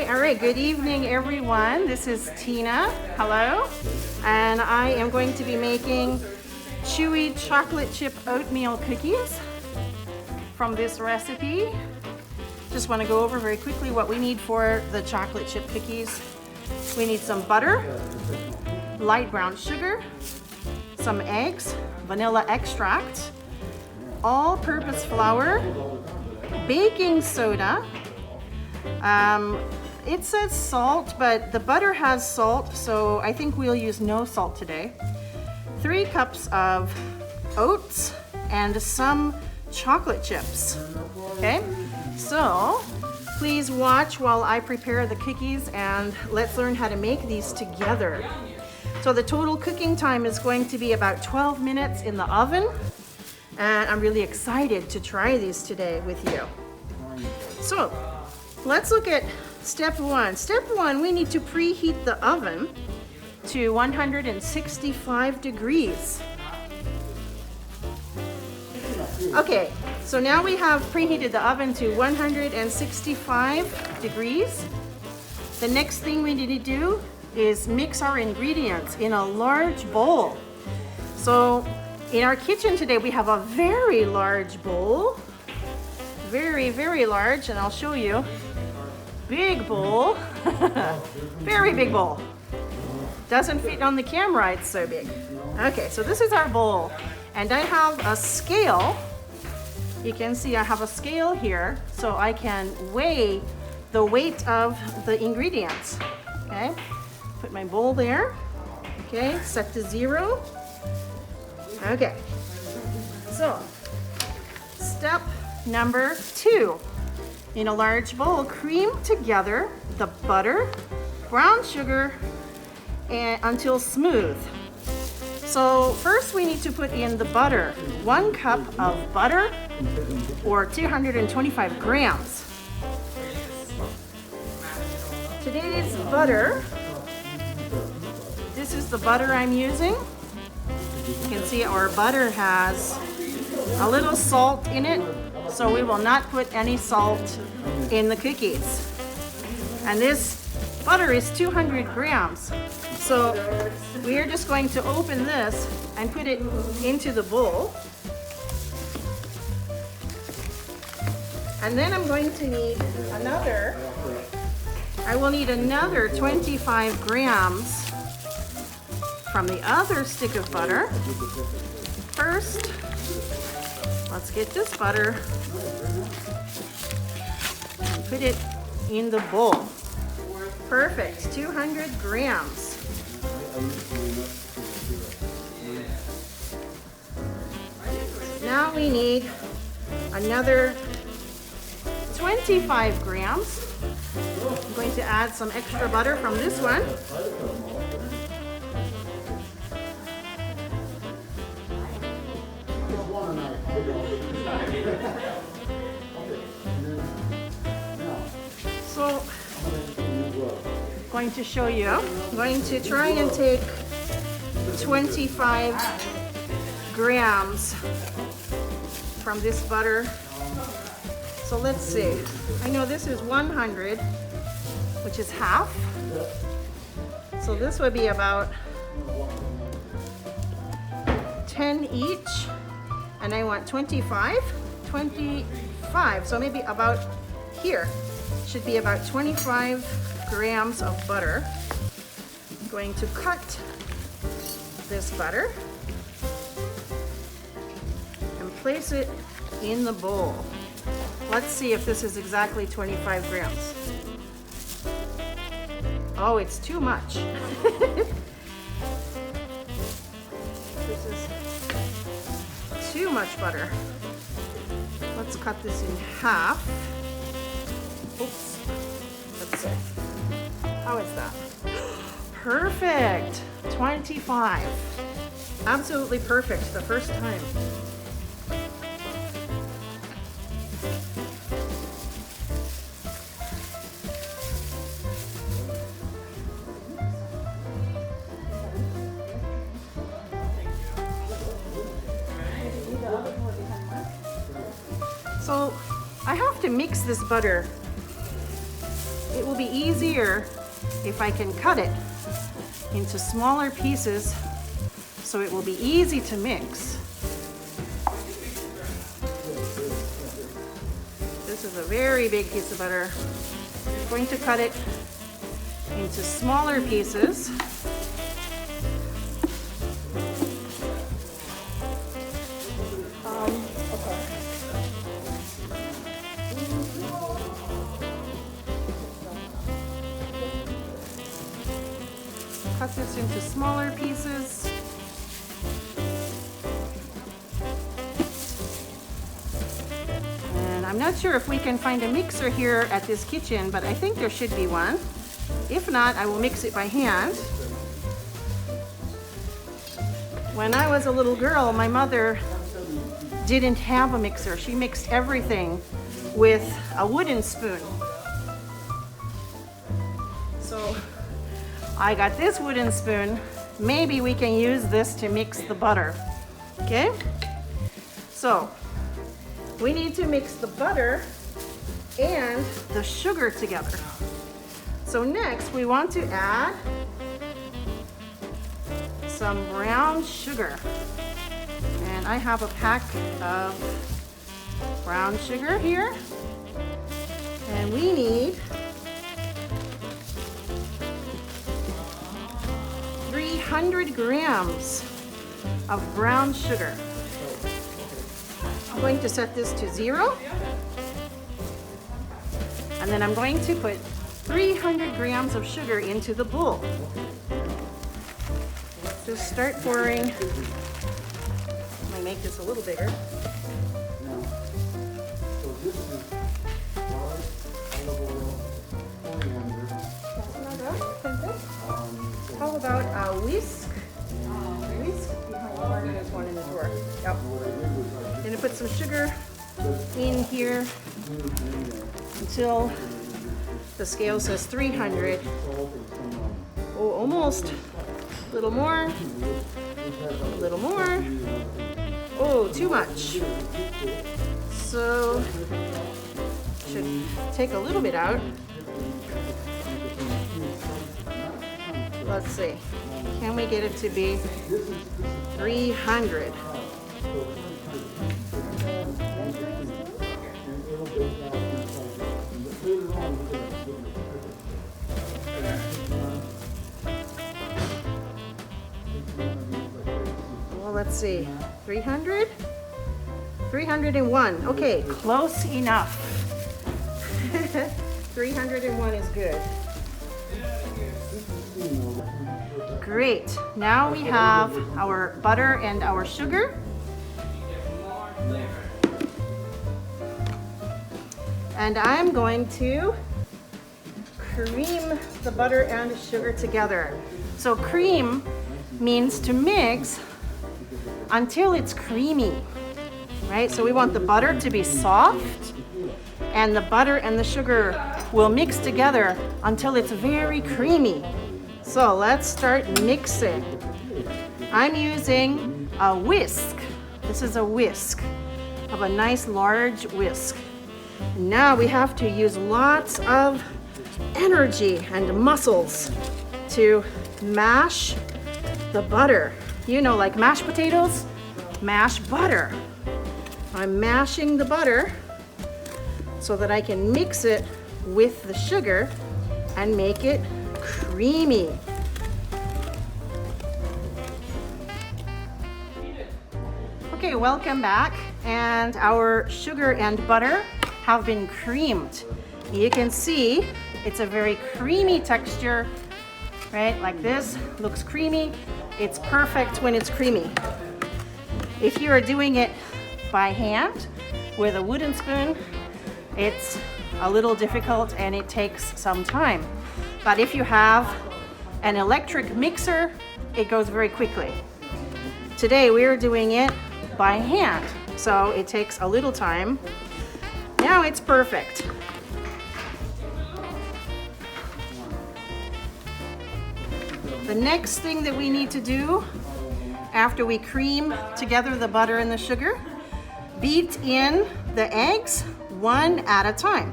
All right, good evening everyone. This is Tina, hello. And I am going to be making chewy chocolate chip oatmeal cookies from this recipe. Just want to go over very quickly what we need for the chocolate chip cookies. We need some butter, light brown sugar, some eggs, vanilla extract, all-purpose flour, baking soda. It says salt, but the butter has salt, so I think we'll use no salt today. 3 cups of oats and some chocolate chips. Okay, so please watch while I prepare the cookies and let's learn how to make these together. So the total cooking time is going to be about 12 minutes in the oven, and I'm really excited to try these today with you. So let's look at step 1. Step 1, we need to preheat the oven to 165 degrees. Okay, so now we have preheated the oven to 165 degrees. The next thing we need to do is mix our ingredients in a large bowl. So in our kitchen today we have a very large bowl. Very, very large, and I'll show you. Big bowl. Very big bowl. Doesn't fit on the camera, it's so big. Okay, so this is our bowl. And I have a scale. You can see I have a scale here, so I can weigh the weight of the ingredients. Okay, put my bowl there. Okay, set to 0. Okay, so step number 2. In a large bowl, cream together the butter, brown sugar, and until smooth. So first we need to put in the butter. 1 cup of butter, or 225 grams. Today's butter, this is the butter I'm using. You can see our butter has a little salt in it, so we will not put any salt in the cookies. And this butter is 200 grams. So we are just going to open this and put it into the bowl. And then I'm going to need I will need another 25 grams from the other stick of butter. First, let's get this butter and put it in the bowl. Perfect, 200 grams. Now we need another 25 grams. I'm going to add some extra butter from this one. So, I'm going to show you. I'm going to try and take 25 grams from this butter. So let's see. I know this is 100, which is half. So this would be about 10 each. And I want 25. So maybe about here. Should be about 25 grams of butter. I'm going to cut this butter and place it in the bowl. Let's see if this is exactly 25 grams. Oh, it's too much. This is too much butter. Let's cut this in half. Oops. Let's see. How is that? Perfect. 25. Absolutely perfect the first time. So I have to mix this butter. It will be easier if I can cut it into smaller pieces so it will be easy to mix. This is a very big piece of butter. I'm going to cut it into smaller pieces. Cut this into smaller pieces. And I'm not sure if we can find a mixer here at this kitchen, but I think there should be one. If not, I will mix it by hand. When I was a little girl, my mother didn't have a mixer. She mixed everything with a wooden spoon. So I got this wooden spoon. Maybe we can use this to mix the butter. Okay? So we need to mix the butter and the sugar together. So next we want to add some brown sugar. And I have a pack of brown sugar here. And we need 300 grams of brown sugar. I'm going to set this to 0. And then I'm going to put 300 grams of sugar into the bowl. Just start pouring. I'm going to make this a little bigger. How about a whisk? Whisk? There's one in the drawer. Yep. I'm going to put some sugar in here until the scale says 300. Oh, almost. A little more. A little more. Oh, too much. So, should take a little bit out. Let's see. Can we get it to be 300? Well, let's see. 300? 301. Okay, close enough. 301 is good. Great. Now we have our butter and our sugar. And I'm going to cream the butter and the sugar together. So cream means to mix until it's creamy, right? So we want the butter to be soft, and the butter and the sugar will mix together until it's very creamy. So let's start mixing. I'm using a whisk. This is a whisk of a nice large whisk. Now we have to use lots of energy and muscles to mash the butter. You know, like mashed potatoes, mash butter. I'm mashing the butter so that I can mix it with the sugar and make it creamy. Okay, welcome back. And our sugar and butter have been creamed. You can see it's a very creamy texture, right? Like this, looks creamy. It's perfect when it's creamy. If you are doing it by hand with a wooden spoon, it's a little difficult and it takes some time. But if you have an electric mixer, it goes very quickly. Today we are doing it by hand, so it takes a little time. Now it's perfect. The next thing that we need to do after we cream together the butter and the sugar, beat in the eggs one at a time.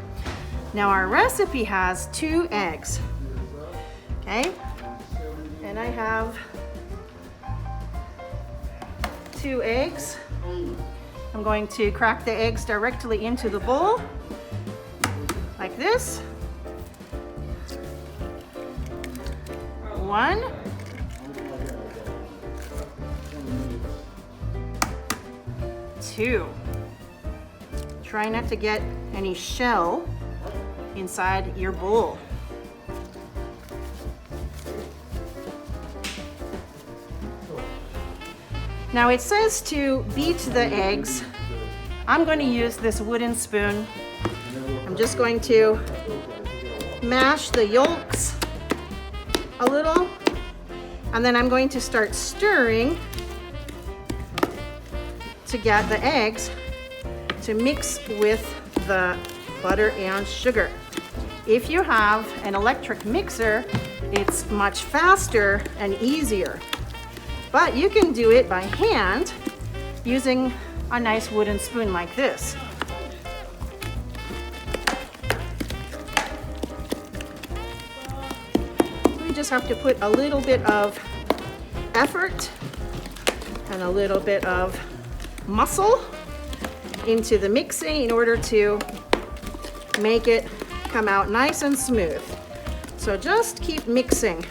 Now our recipe has 2 eggs. Okay? And I have 2 eggs. I'm going to crack the eggs directly into the bowl, like this. 1. 2. Try not to get any shell inside your bowl. Now it says to beat the eggs. I'm going to use this wooden spoon. I'm just going to mash the yolks a little, and then I'm going to start stirring to get the eggs to mix with the butter and sugar. If you have an electric mixer, it's much faster and easier. But you can do it by hand using a nice wooden spoon like this. We just have to put a little bit of effort and a little bit of muscle into the mixing in order to make it come out nice and smooth. So just keep mixing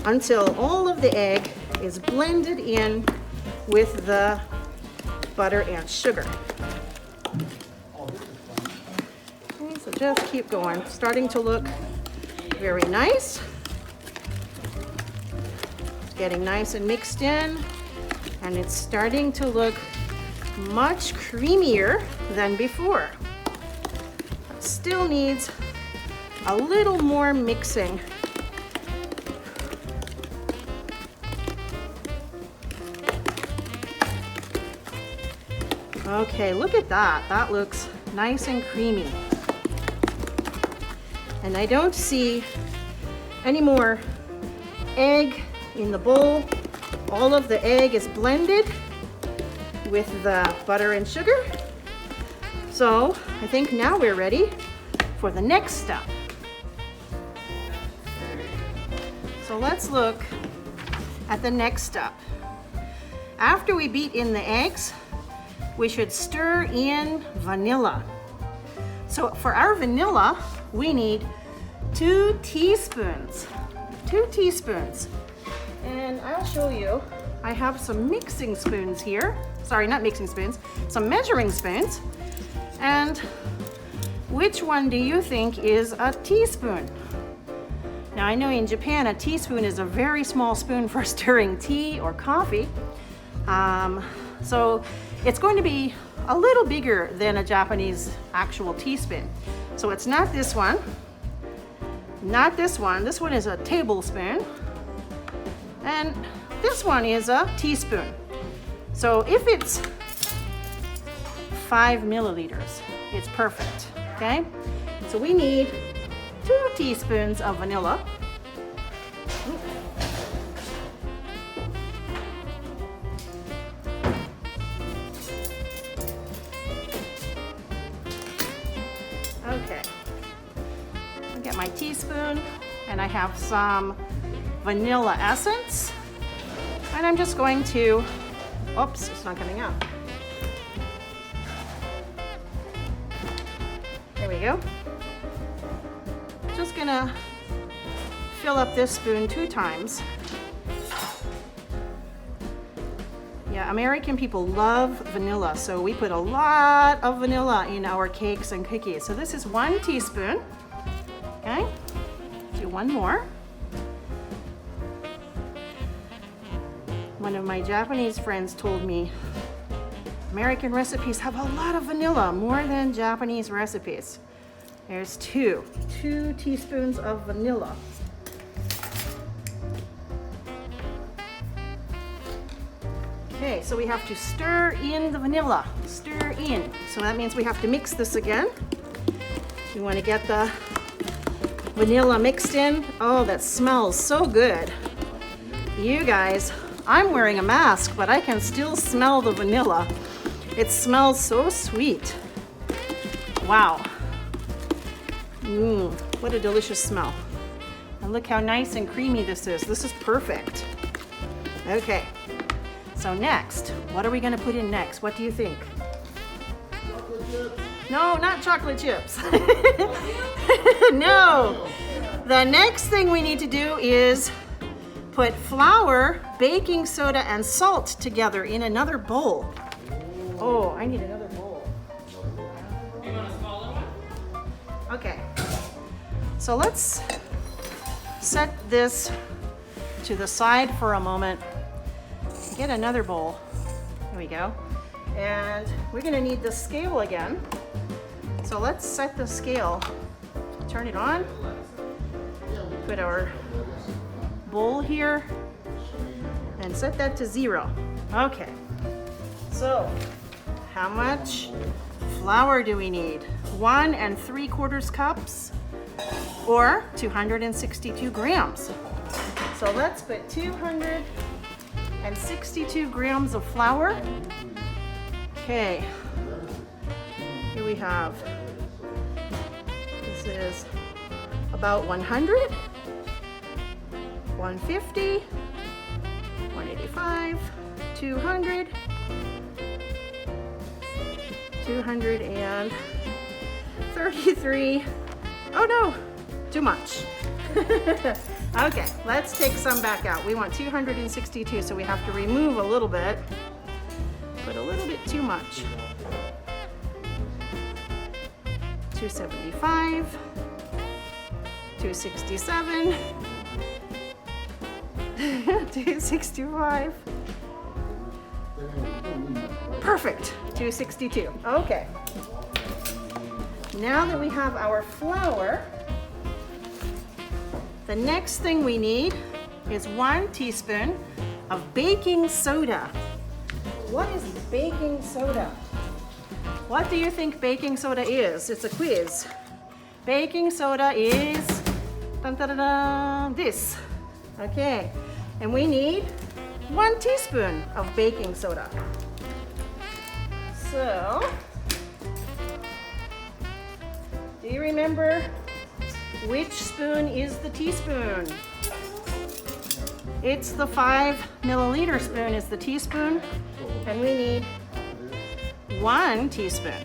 until all of the egg is blended in with the butter and sugar. Okay, so just keep going. Starting to look very nice. It's getting nice and mixed in, and it's starting to look much creamier than before. Still needs a little more mixing. Okay, look at that. That looks nice and creamy. And I don't see any more egg in the bowl. All of the egg is blended with the butter and sugar. So I think now we're ready for the next step. So let's look at the next step. After we beat in the eggs, we should stir in vanilla. So for our vanilla, we need 2 teaspoons. 2 teaspoons. And I'll show you, I have some mixing spoons here. Sorry, not mixing spoons, some measuring spoons. And which one do you think is a teaspoon? Now I know in Japan, a teaspoon is a very small spoon for stirring tea or coffee. So it's going to be a little bigger than a Japanese actual teaspoon. So it's not this one, not this one. This one is a tablespoon, and this one is a teaspoon. So if it's 5 milliliters, it's perfect, okay? So we need 2 teaspoons of vanilla. Okay, I'll get my teaspoon, and I have some vanilla essence, and I'm just going to, oops, it's not coming out. There we go. Just gonna fill up this spoon 2 times. Yeah, American people love vanilla, so we put a lot of vanilla in our cakes and cookies. So this is 1 teaspoon. Okay, do 1 more. One of my Japanese friends told me American recipes have a lot of vanilla, more than Japanese recipes. There's 2 teaspoons of vanilla. Okay, so we have to stir in the vanilla, stir in. So that means we have to mix this again. You want to get the vanilla mixed in. Oh, that smells so good. You guys, I'm wearing a mask, but I can still smell the vanilla. It smells so sweet. Wow. What a delicious smell. And look how nice and creamy this is. This is perfect. Okay. So next, what are we going to put in next? What do you think? Chocolate chips. No, not chocolate chips. No. The next thing we need to do is put flour, baking soda, and salt together in another bowl. Oh, I need another bowl. You want a smaller one? Okay. So let's set this to the side for a moment. Get another bowl. There we go. And we're going to need the scale again. So let's set the scale. Turn it on. Put our bowl here and set that to 0. Okay. So how much flour do we need? 1 3/4 cups or 262 grams. So let's put 262 grams of flour. Okay. Here we have, this is about 100, 150, 185, 200, 233. Oh no, too much. Okay, let's take some back out. We want 262, so we have to remove a little bit. Put a little bit too much. 275, 267, 265. Perfect, 262. Okay. Now that we have our flour, the next thing we need is 1 teaspoon of baking soda. What is baking soda? What do you think baking soda is? It's a quiz. Baking soda is this. Okay, and we need 1 teaspoon of baking soda. So, do you remember which spoon is the teaspoon? It's the 5 milliliter spoon is the teaspoon, and we need 1 teaspoon.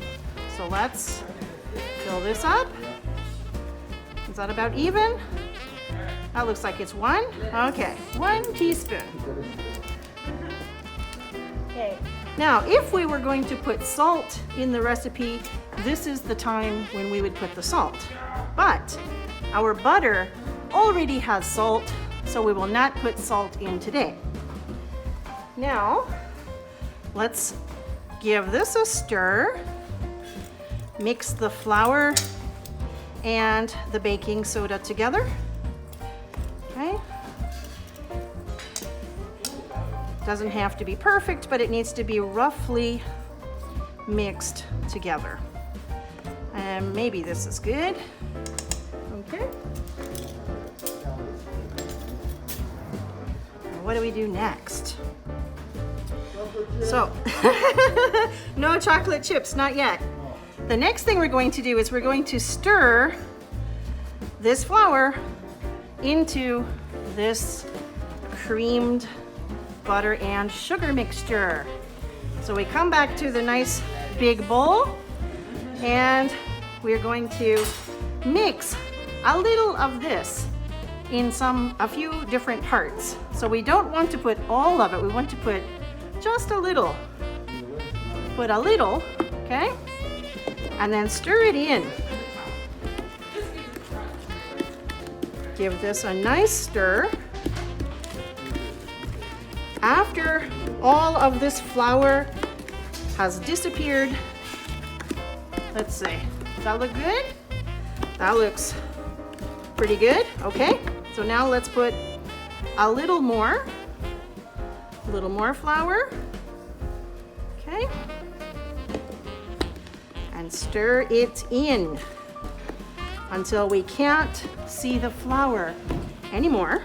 So let's fill this up. Is that about even? That looks like it's 1. Okay, 1 teaspoon. Okay. Now, if we were going to put salt in the recipe, this is the time when we would put the salt. But our butter already has salt, so we will not put salt in today. Now, let's give this a stir. Mix the flour and the baking soda together. Okay. Doesn't have to be perfect, but it needs to be roughly mixed together. And maybe this is good. Okay. What do we do next? So, no chocolate chips, not yet. The next thing we're going to do is we're going to stir this flour into this creamed butter and sugar mixture. So we come back to the nice big bowl and we're going to mix a little of this in a few different parts. So we don't want to put all of it, we want to put just a little. Put a little, okay? And then stir it in. Give this a nice stir. After all of this flour has disappeared, let's see, does that look good? That looks pretty good, okay? So now let's put a little more flour, okay? And stir it in until we can't see the flour anymore.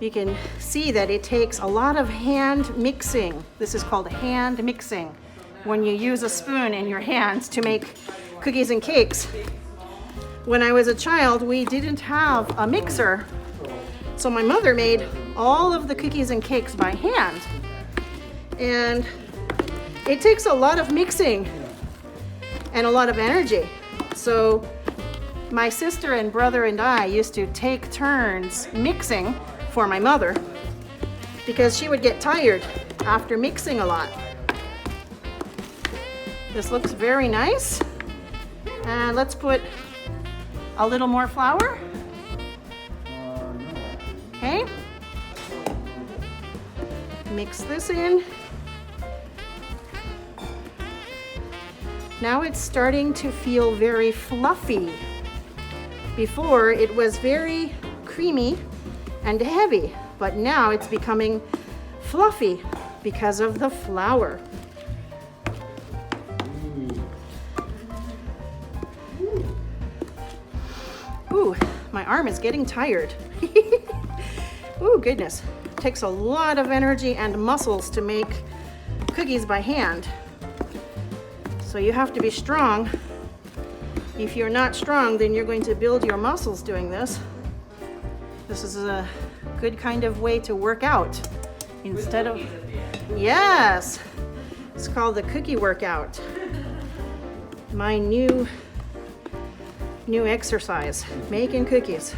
you can see that it takes a lot of hand mixing. This is called hand mixing, when you use a spoon in your hands to make cookies and cakes. When I was a child, we didn't have a mixer, so my mother made all of the cookies and cakes by hand. And it takes a lot of mixing and a lot of energy. So my sister and brother and I used to take turns mixing for my mother because she would get tired after mixing a lot. This looks very nice. And let's put a little more flour. Okay. Mix this in. Now it's starting to feel very fluffy. Before it was very creamy and heavy, but now it's becoming fluffy because of the flour. Ooh, my arm is getting tired. Ooh, goodness. It takes a lot of energy and muscles to make cookies by hand. So you have to be strong. If you're not strong, then you're going to build your muscles doing this. This is a good kind of way to work out instead of, yes, it's called the cookie workout. My new exercise, making cookies.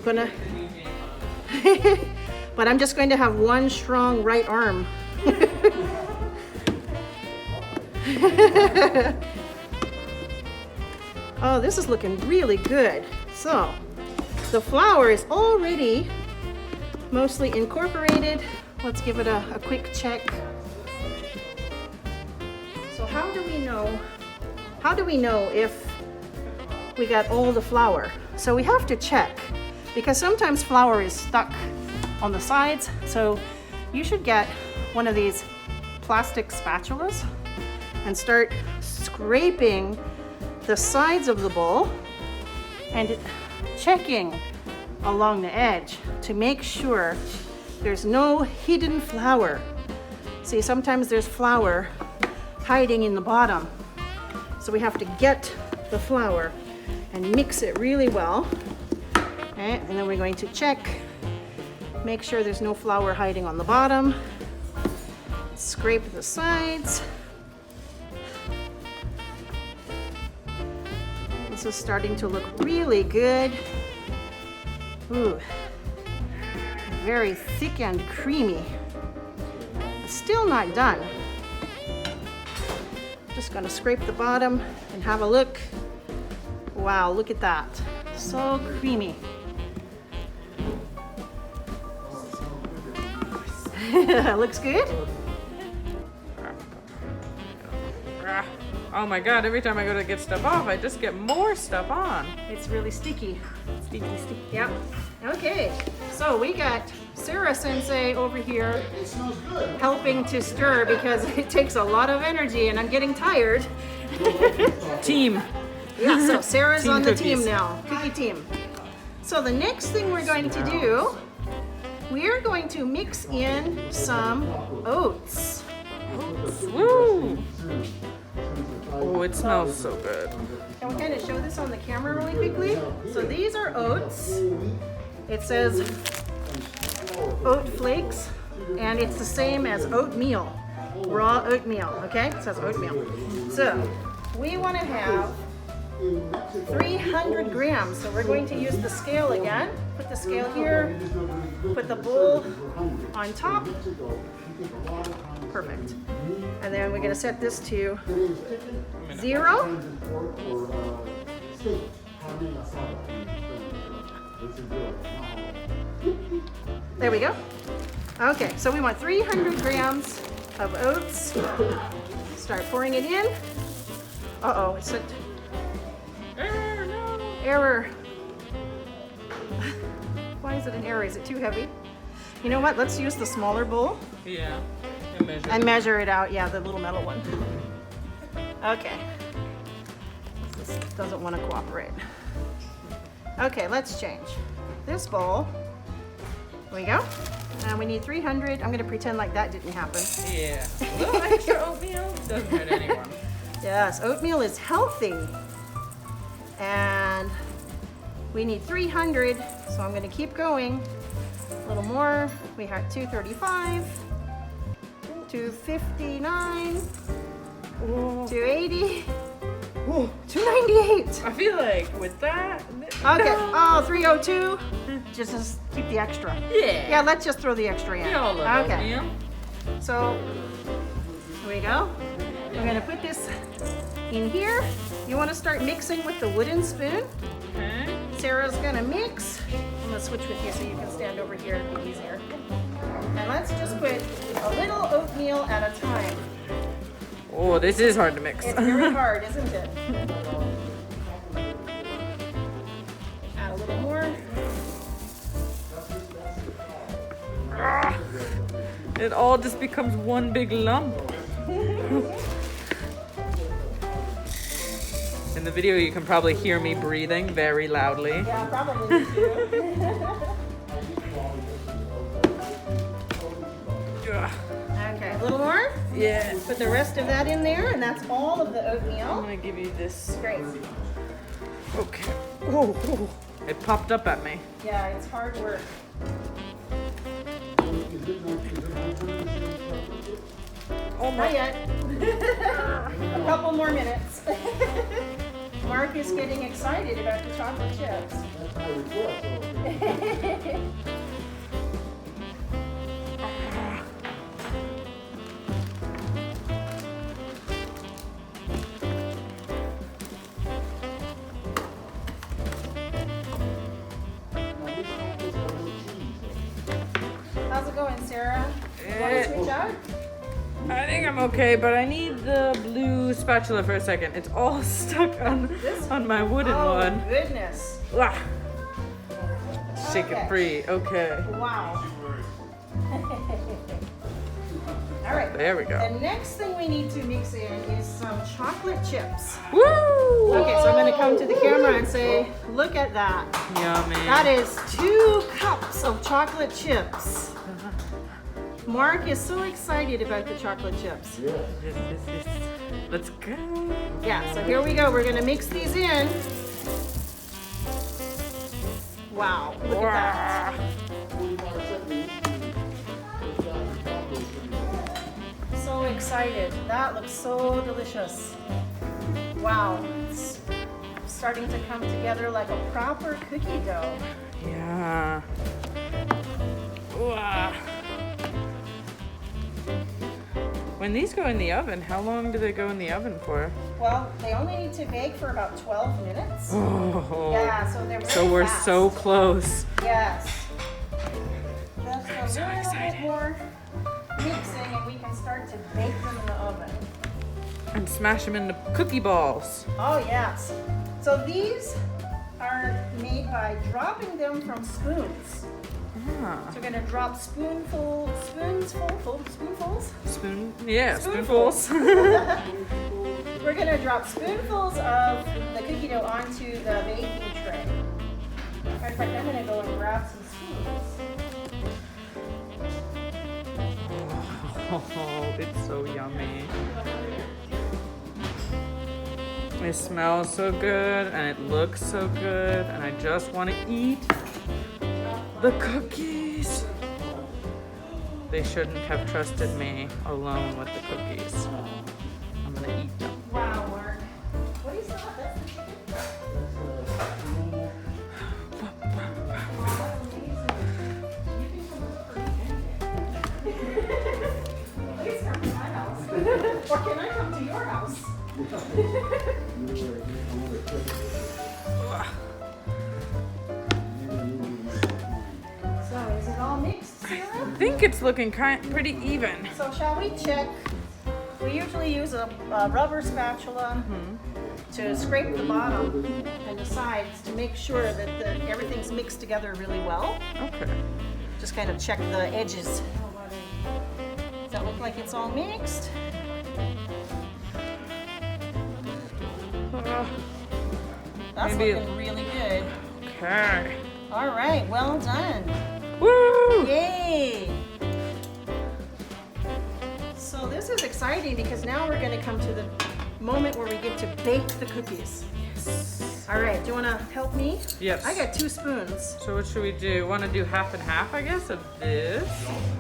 But I'm just going to have one strong right arm. Oh, this is looking really good. So, the flour is already mostly incorporated. Let's give it a quick check. So how do we know if we got all the flour? So we have to check because sometimes flour is stuck on the sides. So you should get one of these plastic spatulas and start scraping the sides of the bowl and checking along the edge to make sure there's no hidden flour. See, sometimes there's flour hiding in the bottom. So we have to get the flour and mix it really well. Okay, and then we're going to check, make sure there's no flour hiding on the bottom. Scrape the sides. This is starting to look really good. Ooh, very thick and creamy. Still not done. Just gonna scrape the bottom and have a look. Wow, look at that. So creamy. Looks good? Oh my god, every time I go to get stuff off, I just get more stuff on. It's really sticky. Sticky, sticky. Yep. Okay, so we got Sarah Sensei over here It smells good. helping to stir because it takes a lot of energy and I'm getting tired. Team. Yeah, so Sarah's Team on the cookies. team now, cookie team. So the next thing we're going to do, we're going to mix in some oats. Woo! Oh, it smells so good. Can we kind of show this on the camera really quickly? So these are oats. It says oat flakes, and it's the same as oatmeal, raw oatmeal, okay? It says oatmeal. So we want to have 300 grams. So we're going to use the scale again. Put the scale here, put the bowl on top. Perfect. And then we're going to set this to 0. There we go. Okay, so we want 300 grams of oats. Start pouring it in. Uh-oh, it said error. Why is it an error? Is it too heavy? You know what? Let's use the smaller bowl Yeah. and measure it out. Yeah, the little metal one. Okay. This doesn't want to cooperate. Okay, let's change. This bowl There we go. And we need 300. I'm gonna pretend like that didn't happen. Yeah. A little extra oatmeal doesn't hurt anyone. Yes, oatmeal is healthy. And we need 300, so I'm gonna keep going. A little more. We had 235, 259, 280, 298. I feel like with that. Okay, oh, 302. Just keep the extra. Yeah. Yeah, let's just throw the extra in. We all love Okay, oatmeal. so here we go. We're gonna put this in here. You wanna start mixing with the wooden spoon? Okay. Sarah's gonna mix. I'm gonna switch with you so you can stand over here, it'll be easier. And let's just put a little oatmeal at a time. Oh, this is hard to mix. It's very hard, isn't it? Add a little more. It all just becomes one big lump. In the video, you can probably hear me breathing very loudly. Yeah, probably me too. Okay, a little more. Yeah. Put the rest of that in there, and that's all of the I'm oatmeal. gonna give you this. Great. Okay. Oh, oh. It popped up at me. Yeah, it's hard work. Oh Not my. yet. A couple more minutes. Mark is getting excited about the chocolate chips. How's it going, Sarah? You want to switch out? I think I'm okay, but I need the blue spatula for a second. It's all stuck on my wooden Oh, one. goodness. Ah. Shake Okay. it free. Okay. Wow. All right. There we go. The next thing we need to mix in is some chocolate chips. Woo! Okay, so I'm going to come to the camera and say, look at that. Yummy. That is 2 cups of chocolate chips. Mark is so excited about the chocolate chips. Yes. Let's go. Yeah, so here we go. We're going to mix these in. Wow, look at that. So excited. That looks so delicious. Wow, it's starting to come together like a proper cookie dough. Yeah. Wow. When these go in the oven, how long do they go in the oven for? Well, they only need to bake for about 12 minutes. Oh. Yeah, so they're very So we're fast. so close. Yes. Just so a little excited. bit more mixing and we can start to bake them in the oven. And smash them into cookie balls. Oh yes. So these are made by dropping them from spoons. Ah. So we're gonna drop spoonfuls. Yeah, spoonfuls. We're gonna drop spoonfuls of the cookie dough onto the baking tray. In fact, I'm gonna go and grab some spoons. Oh, it's so yummy. It smells so good and it looks so good and I just want to eat the cookies. They shouldn't have trusted me alone with the cookies. I'm gonna eat them. Wow, Mark. What is that? That's the chicken? Oh, that's amazing. You can come look for me. Please come to my house. Or can I come to your house? So is it all mixed, Sarah? I think it's looking pretty even. So shall we check? We usually use a rubber spatula to scrape the bottom and the sides to make sure that everything's mixed together really well. Okay. Just kind of check the edges. Does that look like it's all mixed? That's Maybe- looking really good. Okay. All right, well done. Woo! Yay! So this is exciting because now we're going to come to the moment where we get to bake the cookies. Yes. All right, do you want to help me? Yes. I got 2 spoons. So what should we do? Want to do half and half, I guess, of this?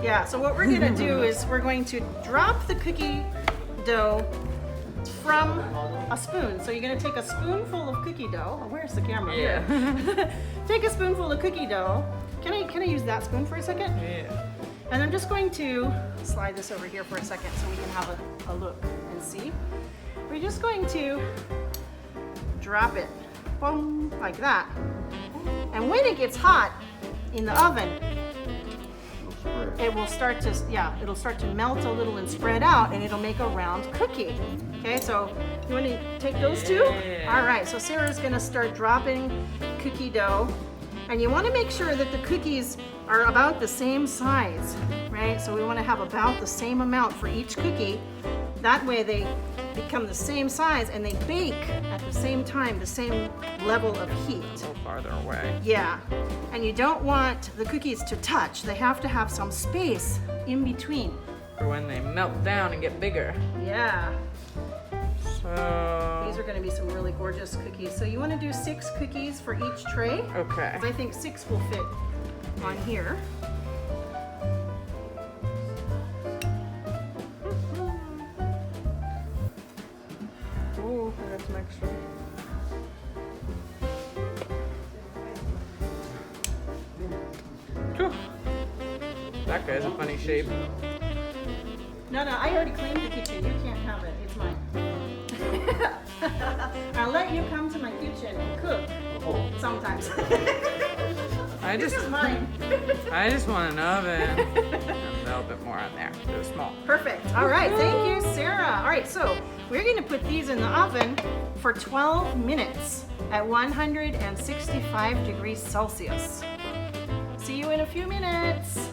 Yeah, so what we're going to do is we're going to drop the cookie dough from a spoon. So you're going to take a spoonful of cookie dough. Oh, where's the camera? Yeah. Here. Take a spoonful of cookie dough. Can I use that spoon for a second? Yeah. And I'm just going to slide this over here for a second so we can have a look and see. We're just going to drop it, boom, like that. And when it gets hot in the oven, it will start to, it'll start to melt a little and spread out, and it'll make a round cookie. Okay, so you want to take those 2? Yeah. All right, so Sarah's gonna start dropping cookie dough, and you want to make sure that the cookies are about the same size, right? So we want to have about the same amount for each cookie. That way they become the same size and they bake at the same time, the same level of heat. A little farther away. Yeah, and you don't want the cookies to touch. They have to have some space in between. For when they melt down and get bigger. Yeah, So. these are going to be some really gorgeous cookies. So you want to do 6 cookies for each tray. Okay. Because I think 6 will fit on here. Oh, I got some extra. Phew. That guy's a funny shape. No, I already cleaned the kitchen. You can't have it. It's mine. I'll let you come to my kitchen and cook sometimes. This is mine. I just want an oven. And a little bit more on there. Too small. Perfect. All right. Thank you, Sarah. All right. So we're going to put these in the oven for 12 minutes at 165 degrees Celsius. See you in a few minutes.